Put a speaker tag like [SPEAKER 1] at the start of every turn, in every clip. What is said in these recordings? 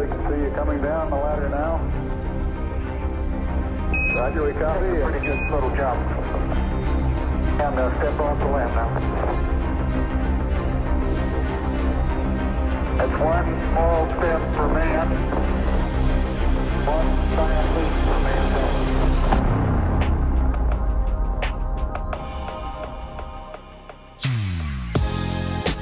[SPEAKER 1] we can see you coming down the ladder now. Roger, we copy. Pretty good little jump. And step off the land now. That's one small step for man, one giant leap for mankind.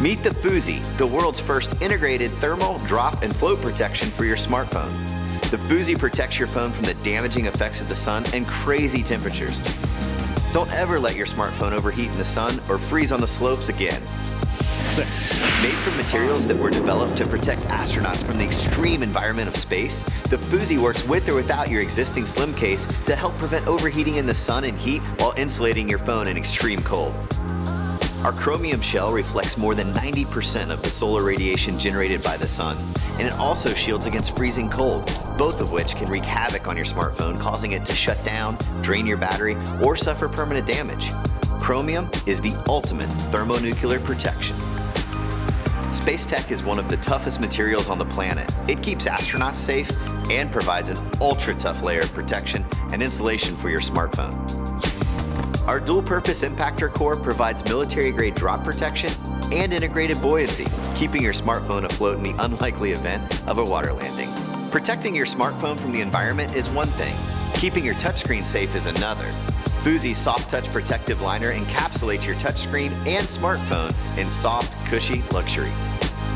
[SPEAKER 2] Meet the Foozy, the world's first integrated thermal, drop, and float protection for your smartphone. The Foozy protects your phone from the damaging effects of the sun and crazy temperatures. Don't ever let your smartphone overheat in the sun or freeze on the slopes again. Made from materials that were developed to protect astronauts from the extreme environment of space, the Foozy works with or without your existing slim case to help prevent overheating in the sun and heat while insulating your phone in extreme cold. Our chromium shell reflects more than 90% of the solar radiation generated by the sun, and it also shields against freezing cold, both of which can wreak havoc on your smartphone, causing it to shut down, drain your battery, or suffer permanent damage. Chromium is the ultimate thermonuclear protection. Space tech is one of the toughest materials on the planet. It keeps astronauts safe and provides an ultra-tough layer of protection and insulation for your smartphone. Our dual-purpose impactor core provides military-grade drop protection and integrated buoyancy, keeping your smartphone afloat in the unlikely event of a water landing. Protecting your smartphone from the environment is one thing. Keeping your touchscreen safe is another. Foozy's Soft Touch Protective Liner encapsulates your touchscreen and smartphone in soft, cushy luxury.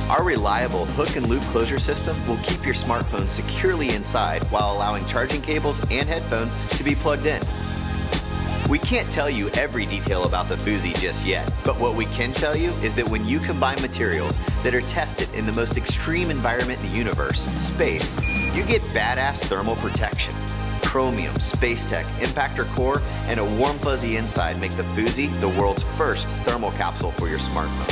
[SPEAKER 2] Our reliable hook and loop closure system will keep your smartphone securely inside while allowing charging cables and headphones to be plugged in. We can't tell you every detail about the Foozy just yet, but what we can tell you is that when you combine materials that are tested in the most extreme environment in the universe, space, you get badass thermal protection. Chromium, space tech, impactor core, and a warm fuzzy inside make the Foozy the world's first thermal capsule for your smartphone.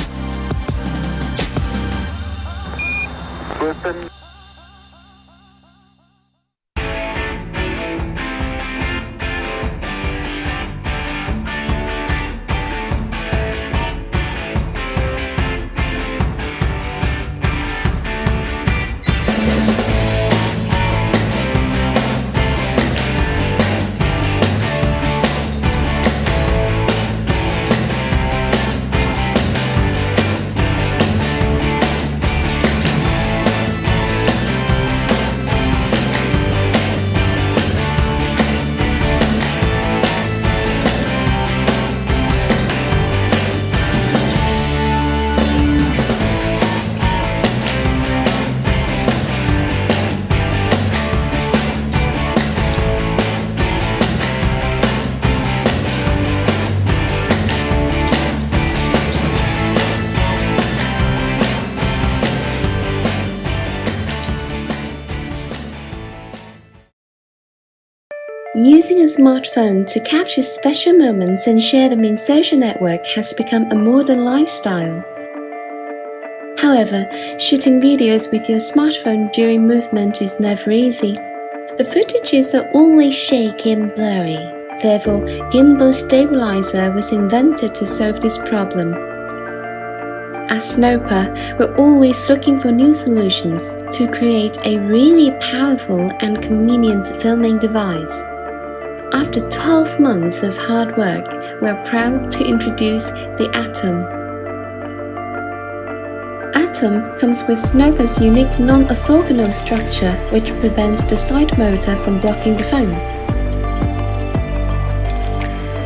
[SPEAKER 1] Listen.
[SPEAKER 3] Using a smartphone to capture special moments and share them in social network has become a modern lifestyle. However, shooting videos with your smartphone during movement is never easy. The footages are always shaky and blurry. Therefore, gimbal stabilizer was invented to solve this problem. At Snoper, we're always looking for new solutions to create a really powerful and convenient filming device. After 12 months of hard work, we're proud to introduce the Atom. Atom comes with Snoper's unique non-orthogonal structure, which prevents the side motor from blocking the phone.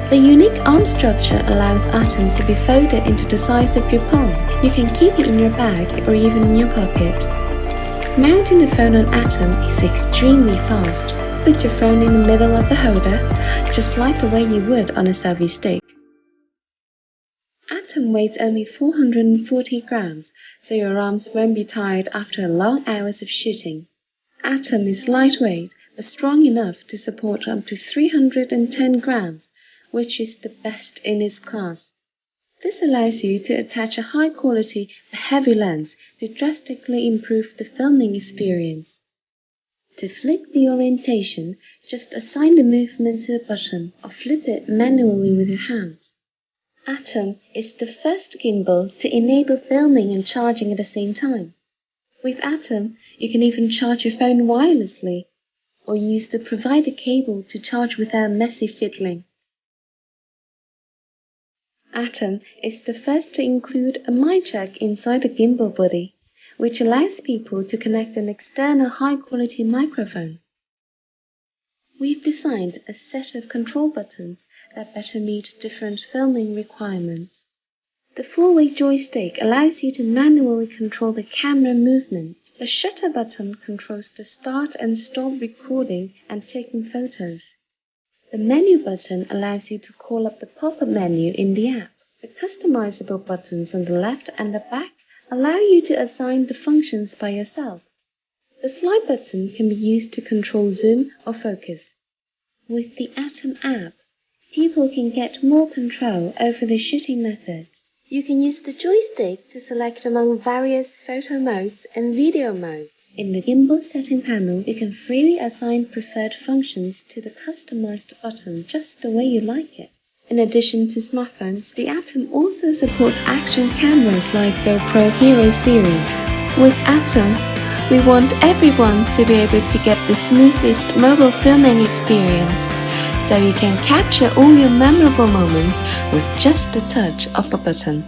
[SPEAKER 3] The unique arm structure allows Atom to be folded into the size of your palm. You can keep it in your bag or even in your pocket. Mounting the phone on Atom is extremely fast. Put your phone in the middle of the holder, just like the way you would on a selfie stick. Atom weighs only 440 grams, so your arms won't be tired after long hours of shooting. Atom is lightweight, but strong enough to support up to 310 grams, which is the best in its class. This allows you to attach a high-quality but heavy lens to drastically improve the filming experience. To flip the orientation, just assign the movement to a button or flip it manually with your hands. Atom is the first gimbal to enable filming and charging at the same time. With Atom, you can even charge your phone wirelessly, or use the provided cable to charge without messy fiddling. Atom is the first to include a mic jack inside the gimbal body, which allows people to connect an external high-quality microphone. We've designed a set of control buttons that better meet different filming requirements. The four-way joystick allows you to manually control the camera movements. The shutter button controls the start and stop recording and taking photos. The menu button allows you to call up the pop-up menu in the app. The customizable buttons on the left and the back allow you to assign the functions by yourself. The slide button can be used to control zoom or focus. With the Atom app, people can get more control over their shooting methods. You can use the joystick to select among various photo modes and video modes. In the gimbal setting panel, you can freely assign preferred functions to the customized button just the way you like it. In addition to smartphones, the Atom also supports action cameras like GoPro Hero series. With Atom, we want everyone to be able to get the smoothest mobile filming experience, so you can capture all your memorable moments with just a touch of a button.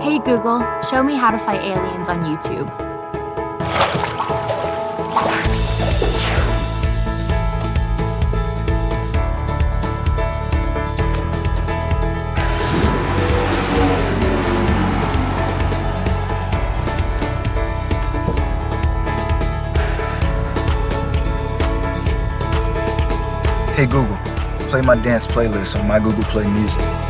[SPEAKER 4] Hey Google, show me how to fight aliens on YouTube.
[SPEAKER 5] Hey Google, play my dance playlist on my Google Play Music.